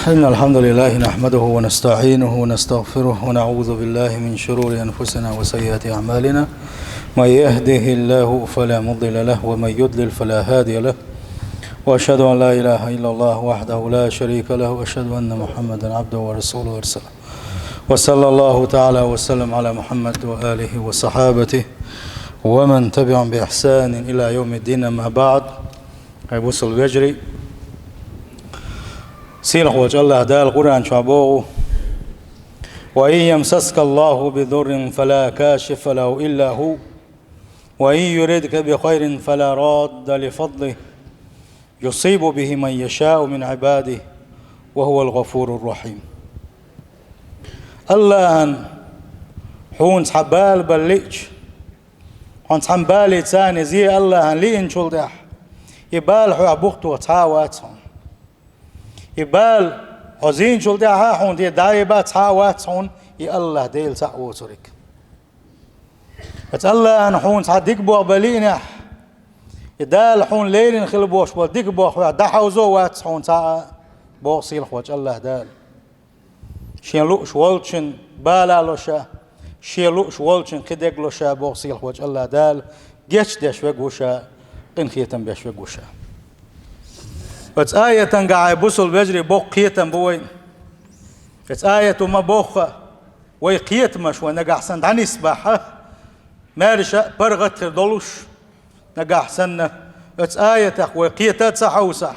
إن الحمد لله نحمده ونستعينه ونستغفره ونعوذ بالله من شرور أنفسنا وسيئات أعمالنا. من يهده الله فلا مضل له ومن يضلل فلا هادي له، وأشهد أن لا إله إلا الله وحده لا شريك له، وأشهد أن محمدا عبده ورسوله وارسله. وصلى الله تعالى وسلم على محمد وآله وصحابته ومن تبعهم بإحسان إلى يوم الدين. أما بعد، وصل الجري سيلح وجه الله دا القرآن شعبوه: وإن يمسسك الله بضر فلا كاشف له إلا هو، وإن يردك بخير فلا راد لفضله، يصيب به من يشاء من عباده وهو الغفور الرحيم. الله حون حبال بليج حون حبالي تاني زي الله لين شلدح يبال حو عبوخت وتعاواتهم يبال حزين شلدها حون دي دايبات تعاواتهم يا الله ديل تعوترك الله نحون صدق بو بلينح يدال حون ليل خلبوش بدك بو دحو زوات حون تا بوصيل خوج الله دال شين لوش ولشن بالا لوشا شين لوش ولشن كدق لوشا بوصيل خوج الله دال جيش دش وغوشا قنخيتن بش وغوشا. بس آية قاعد بوصل بجري بوق قيتن بوين بس آية ما بوخ ويقيت مش ونقع سند عن يسبح مارشة برغت دولوش نقع سنة. بس آية ويقيتات صح وصح.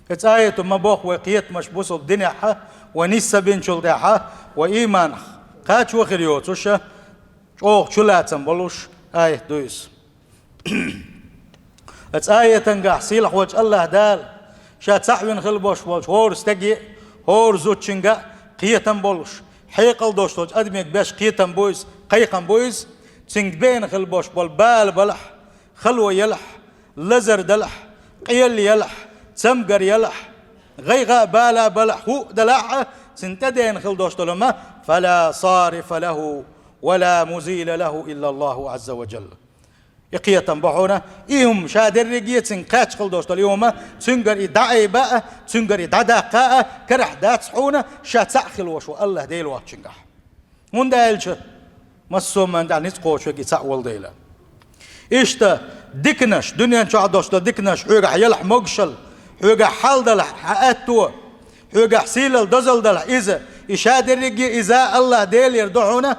بس آية ما بوخ ويقيت مش بوصل الدنيا ونسا بين شلدها وإيمان قاتش وخريوت وشا شلاتن بلوش آية دويس. بس آية قاع سيلح وجه الله دال شات صحوين خلبوش بولش هور استجي هور زوتشنجا قيتن بولش حيقل دوشتوج أدميك باش قيتن بويز قيقن بويز تسنج بين خلبوش بول بال بلح خلوة يلح لزر دلح قيل يلح تمقر يلح غيغا بالا بلح هو دلع سنتدين خلدوش لما فلا صارف له ولا مزيل له إلا الله عز وجل. يقيتن بحونا إيهم شادر رجيت سنقاتش خلدوش اليوم سنقر إدعي بقى سنقر إدعاقا كرح دات حونا شاتسعخل وشو الله ديل واتشنقح من دايلش مسوم من دال نتقوش وكي تسعول ديلا إشتا ديكنش دنيا نشعدوش ديكنش حوغا يلح مقشل حوغا حال دلح حقاتو حوغا حسيل دزل دلح إذا إشادر رجي إذا الله ديل يردحونا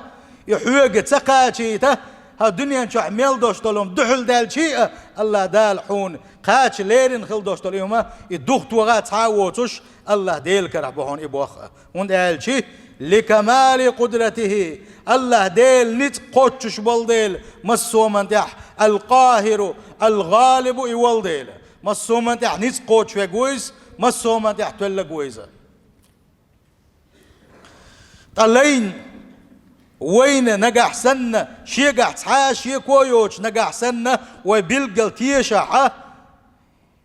يحوغا تسقاتشيته الدنيا نشوح ميل دوشتلهم دحل دال شيء الله دال حون قاتش ليرن خل دوشتلهم يدوخت وغات عاوتش الله ديل كرح بحون إبوخ وند دال شيء لكمال قدرته الله ديل نت قوتش بالديل مسومن تح القاهر الغالب يول ديل مسومن تح نت قوتش وجويز مسومن تح تل جويزة طلين وين نجح سنة شيء قاعد شيء كويوش نجح سنة وبيلقى تيشة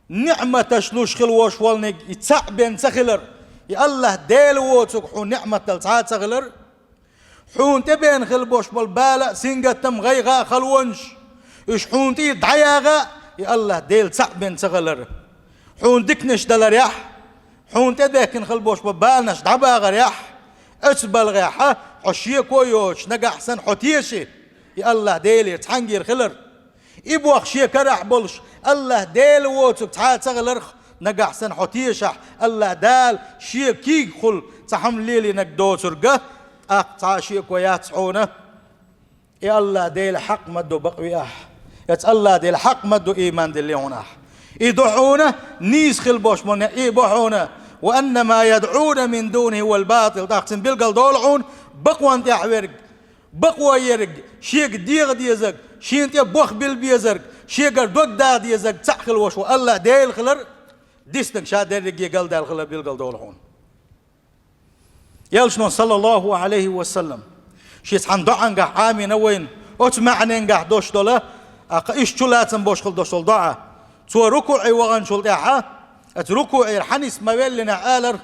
نعمة تشلوش خلوش والنج يتسعبن سخلر يا الله ديل ووتك حون نعمة تلسعات سخلر حون تبين خلبوش بالبالة سنجتم غيغا خلونش إيش حون تي دعياغا يا الله ديل سعبن سخلر حون دكنش دلر يح حون تدكن خلبوش بالبالنش دعباغر يح أتبل غيحة عشية كويوش نجا حسن حتيشي يا الله ديلي تحنجير خلر إبوخ شيء كرح بولش الله ديل ووتك تعال تغلر نجا حسن حتيشة الله دال شيء كي خل تحم ليلي نقدوتر جه أقطع شيء كويات حونه يا الله ديل حق مدو بقوياه يا الله ديل حق مدو إيمان دليونه يدعونه نيس خلبوش من إيبوحونه وأن ما يدعون من دونه هو الباطل. تقسم بالقل دولعون بقوى انت يحورق بقوى يرق شيك ديغ ديزق شي انت بوخ بالبيزرق شيك دوك دا ديزق تحخل وشو الله ديل خلر ديستك شادر رقي قل دال خلر بالقل دولعون يلشنون صلى الله عليه وسلم شيس حن دعان قح عامي نوين اتمعنين قح دوش دولا ايش تلاتن بوش خل دوش دعا تو ركوعي وغن شل دعا اتركوا حنس مولنا آلر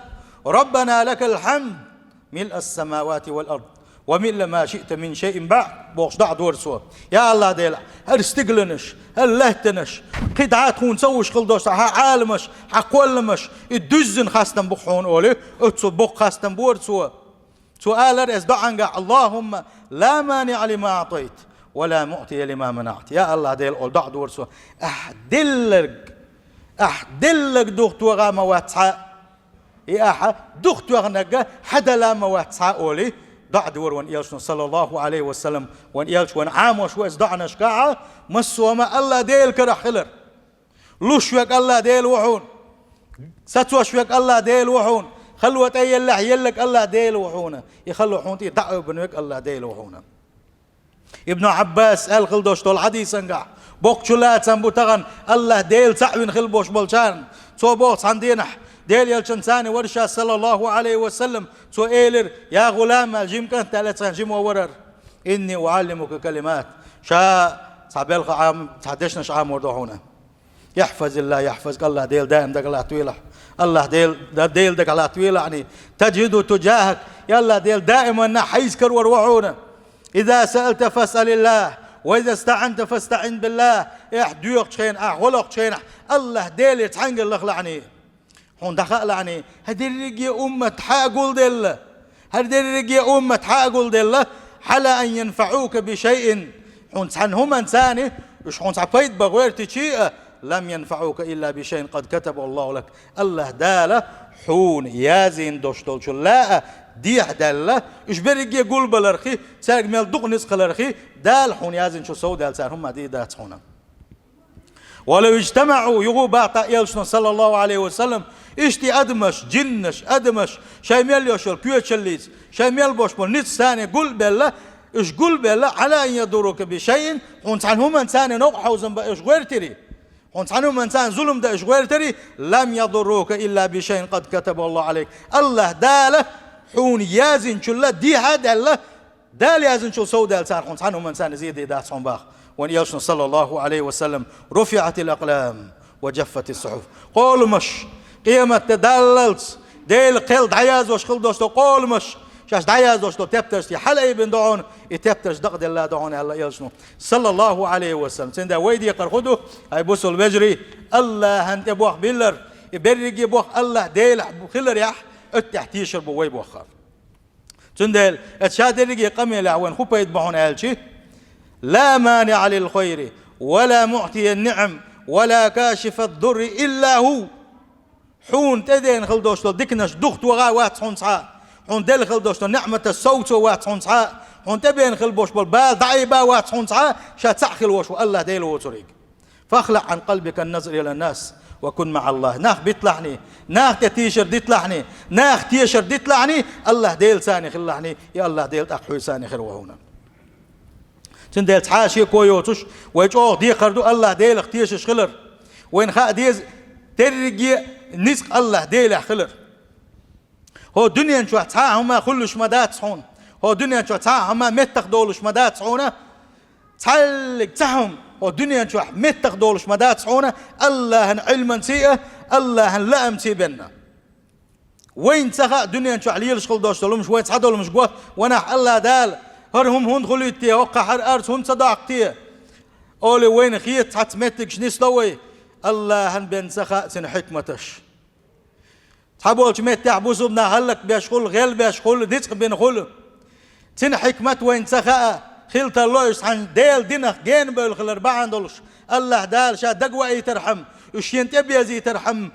ربنا لك الحمد ملء السماوات والأرض ومن ما شئت من شيء بعد بوش دع دور سوا يا الله ديلا هل استقلنش هل لهتنش قدعات هون سوش خلدوش ها عالمش ها قولمش الدزن خاستن بخون أولي اتسو بخ خاستن بور سوا سؤال از دعنقع اللهم لا مانع لما أعطيت ولا معطي لما منعت يا الله ديل أول دع دور سوا أحدلك دخت وغا مواتسا يا أحد دخت وغنقا حدا لا مواتسا أولي دع دور وان يلشن صلى الله عليه وسلم وان يلش وان عاموش واز دعنا شكاعة مسوا ما الله ديل كرا خلر لوشوك الله ديل وحون ستوشوك الله ديل وحون خلوة أي الله يلك الله ديل وحونه يخلوا حونتي دعوا بنوك الله ديل وحونه ابن عباس قال خلدوش طول حديث انقع بوكشولات سنبوتغن الله ديل سعوين خلبوش بلشان تو بوت عندينح ديل يلشن ثاني ورشا صلى الله عليه وسلم تو إيلر يا غلام الجيم كانت ثلاثة جيم وورر إني أعلمك كلمات صعبالك عام تحدشنا عام وردوحونا يحفظ الله يحفظك الله ديل دائم دك الله طويلة الله ديل دك الله طويلة يعني تجد تجاهك يا الله ديل دائما حيسكر وروحونا إذا سألت فاسأل الله وإذا استعنت فاستعن بالله يحدوك شين أحولك شين الله ديل يتحنق الله لعني هون دخل لعني هدرجي أمة حاقول دل هدرجي أمة حاقول دل على أن ينفعوك بشيء هون تعنهم إنساني مش هون تعبيد بغير تشيء لم ينفعوك إلا بشيء قد كتب الله لك الله داله حون يازين دوشتول شلاء ديح داله إيش برجي يقول بالرخي سارق مال دقنس قلرخي دال حون يازين شو سو دال سار هم دي دات حونا ولو اجتمعوا يغو باطا يلشن صلى الله عليه وسلم اشتي أدمش جنش أدمش شايميل يوشل كيوتشليز شايميل بوشبول نيت ثاني قل بالله إيش قل بالله على أن يضروك بشيء هون عنهم إنسان نوع حوزن بإيش غير تري هون عنهم إنسان ظلم ده إيش غير تري لم يضروك إلا بشيء قد كتب الله عليك الله داله حون يازن شلا دي هذا الله دال يازن شو سود إنسان هون عنهم إنسان زيد دات صنباخ وان يلشن صلى الله عليه وسلم رفعت الأقلام وجفت الصحف قول مش قيمة تدللت ديل قيل دعياز وش قل دوستو قول مش شاش دعياز دوستو تبترش تي حلا ابن دعون يتبترش دقد الله دعون الله يلشنو صلى الله عليه وسلم سندا ويدي يقرخدو هاي بوسو البجري الله هنت بوخ بيلر يبرقي بوخ الله ديل خلر يح اتحتيشر بوي بوخر سندل اتشادرقي قمي لعوان خوبا يتبعون آلشي لا مانع للخير ولا معطي النعم ولا كاشف الضر إلا هو حون تدين خلدوشتو دكنش دخت وغا وات حون صعا حون دل خلدوشتو نعمة الصوت وات حون صعا حون تبين خلبوش بالبال ضعيبا وات حون صعا شاتسعخل وشو الله ديل وطريق فاخلع عن قلبك النظر إلى الناس وكن مع الله ناخ بيطلعني ناخ تيشر ديطلعني ناخ تيشر ديطلعني الله ديل ثاني خلعني يا الله ديل أخوي ثاني خير وهونا تندل تحاشي كويوتش ويجوه دي قردو الله ديل اختيش خلر وين خا ديز ترجي نسق الله ديل خلر هو دنيا شو تاع هما كلش مدات صون هو دنيا شو تاع هما متق دولش مدات صونه تعلق تاعهم هو دنيا شو متق دولش مدات صونه الله علما سيئه الله لام سيبنا وين تخا دنيا شو عليلش خل دوش لهم شويه صدول مش قوه وانا الله دال هرهم هون خليتي وقع هر أرس هون صداقتي أولي وين خيط حتمتك شنيس لوي الله هن بين سخاء سن حكمتش تحبولش ميت تعبوسو بنا هلك بيشغل غيل بيشغل ديسق بين خل سن حكمت وين سخاء خلت الله يسحن ديل دينخ جين بالخلر بعندلش الله دال شا دقوا يترحم وشين تبي زي ترحم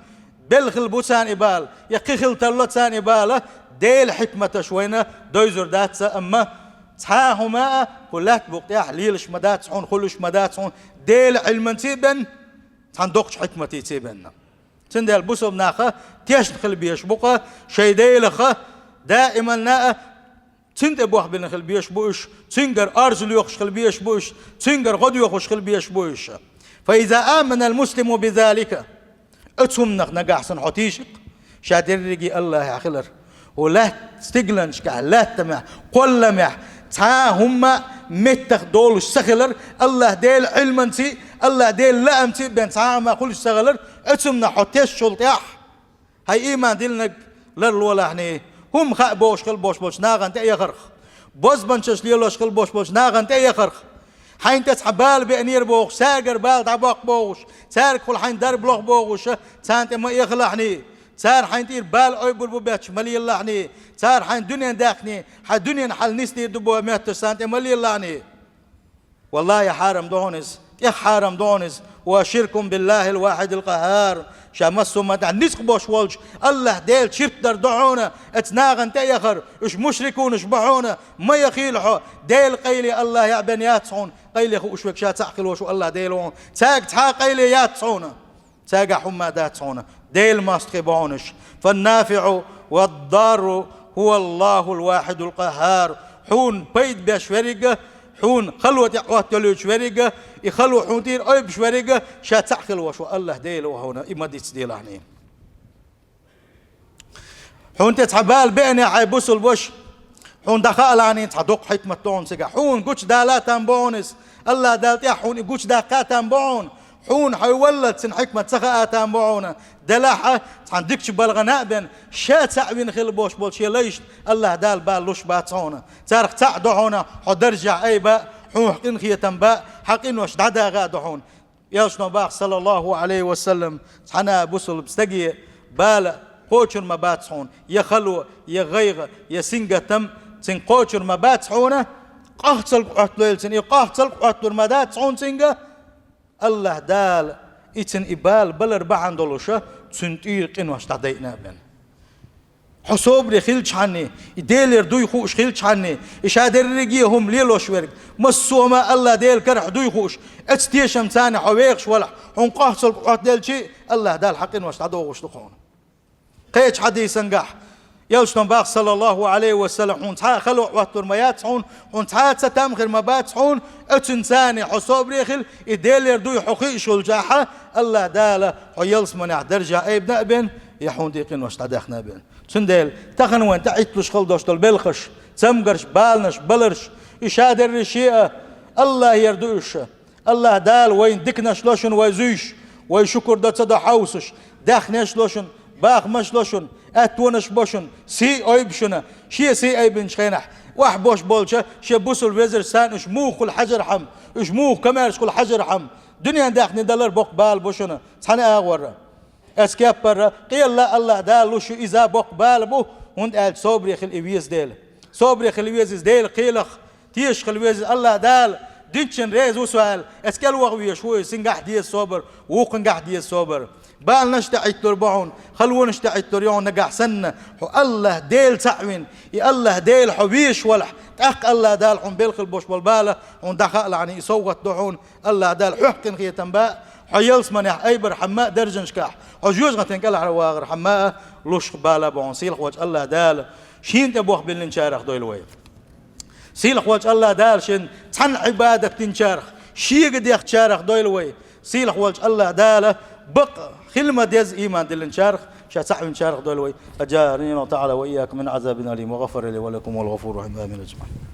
بالخل بوسان إبال يقي خلت الله تسان إباله ديل حكمتش وينه دويزر دات أما تحاهما كلات بقيا ليلش مدات صون خلش مدات صون ديل علم تيبن تندقش حكمتي تيبن تندل بوسو بناخه تيش نخل بيش بقى شي ديلخه دائما نا تند بوخ بين خل بيش بوش تنجر ارزل يخش خل بيش بوش تنجر غد يخش خل بيش بوش فاذا امن المسلم بذلك اتهم نقع سن حتيشق شادر رجي الله يا خلر ولا تستقلنش كع لا تمع قل مع هم متخ دولش سخلر الله ديل علما سي الله ديل لا امتي بين ما كلش سخلر اتسمنا حتيش شلطيح هاي ايمان ديلنا للولا هني هم خا بوش خل بوش ناغن تاي خرخ بوز بنشش ليلوش خل بوش بوش ناغن تيخرخ حين تسحبال بأنير بوغ ساقر بال تعباق بوغش سار كل حين درب لوغ بوغش سانت ما يخلحني سار حين تير بال أيبر ببيتش ملي اللحني سار حين دنيا داخني حين دنيا حل نستي دبوا مهتش سانت ملي اللحني والله يا حارم دونس يا حارم دونس وشركم بالله الواحد القهار شامسوا مدع نسق بوش والج الله ديل شرك در دعونا اتناغن تيخر اش مشركون اش بعونا ما يخيلحو ديل قيلي الله يا بنيات صون قيلي خو اشوك شا تعقل وشو الله ديلون تاق تحا قيلي يات صونا تاق حمادات صونا ديل ما استخبعونش فالنافع والضار هو الله الواحد القهار حون بيد بشوريقه حون خلوة يقوات تلو شوريقه يخلو حونتير أيب شوريقه شا تعقل وشو الله ديلو هنا إما ديت ديل عني حون تتحبال بيني عيبوس البوش حون دخال عني تحدق حكمة تون سيقا حون قوش دالات تنبونس الله دالت يا حون قوش داقات تنبون حون حيولد سن حكمة سخاء تنبعونا دلاحة تحندكش بالغناء بين شا تعبين خيل بوش بولشي ليش الله دال بالوش باتعونا تارك تعدعونا حدرجع أي باء حون حقين خيه تنباء حقين وش دعدا غادحون يلشنو باق صلى الله عليه وسلم تحنا بوصل بستقي بالا قوشر ما باتعون يخلو يغيغ يسنق تم تن قوشر ما باتعونا قهتل قهتلو يلتن قهتل قهتلو ما داتعون سنقه الله دال إتن إبال بلر بعن دولوشة تنتير قنوش تعدينا بن حسوب رخيلش عني ديلر دوي خوش خيلش عني إشادر رجيهم ليلوش ورق مسوما الله ديل كرح دوي خوش اتستيشم ثاني حويقش ولا حنقاه سلقات ديل شيء الله دال حقين وش تعدوش تخون قيش حديث نجح يلشتون باق صلى الله عليه وسلم حون تها خلو واتور ميات حون حون تها ستامخر مبات حون اتنساني حسوب ريخل يديل يردوي حقيش الجاحة الله داله حيلس منع درجة اي بنا بن يحون ديقين واش تعداخنا بن تنديل تخن وين تعيتلوش خلدوش بالخش تمقرش بالنش بلرش يشادر الشيء الله يردوش الله دال وين دكنا شلوشن ويزوش ويشكر دا تصدى حوسش داخنا شلوشن باخ مشلوشن اتونش بوشن سي ايبشنا شي سي ايبن شخينح واح بوش بولشة شي بوسل الوزر سان اش موخ الحجر حم اش موخ كمارش كل حجر حم دنيا داخني دلر بوق بال بوشنا سحنا اغور اسكاب برا قيل لا الله دال شو اذا بوق بال بو هند قال صبري خل ايويز ديل صبري خل ايويز ديل قيلخ تيش خل ايويز الله دال دينشن ريز وسؤال اسكال وغوي شوي سنقح دي الصبر وقنقح دي الصبر بال نشتعي تربعون خلون نشتعي تريون نقع سنة الله ديل تعوين يا الله ديل حبيش ولح تأق الله دال حن بيلخ البوش والبالة حن دخل يعني يصوت دعون الله دال حقن خي تنباء حيلس منح ايبر حماء درجن شكاح حجوز غتنقل على واغر حماء لوش بالا بون سيلخ وجه الله دال شين تبوخ بالنشارخ دويل ويف سيلخ وجه الله دال شين تن عبادك تنشارخ شي قد يختشارخ دويل ويف سيلخ وجه الله دال بق خلمة ديز إيمان دل نشارخ شاسع نشارخ دولوي أجارني الله تعالى وإياكم من عذاب أليم وغفر لي ولكم والغفور رحيم آمين أجمعين.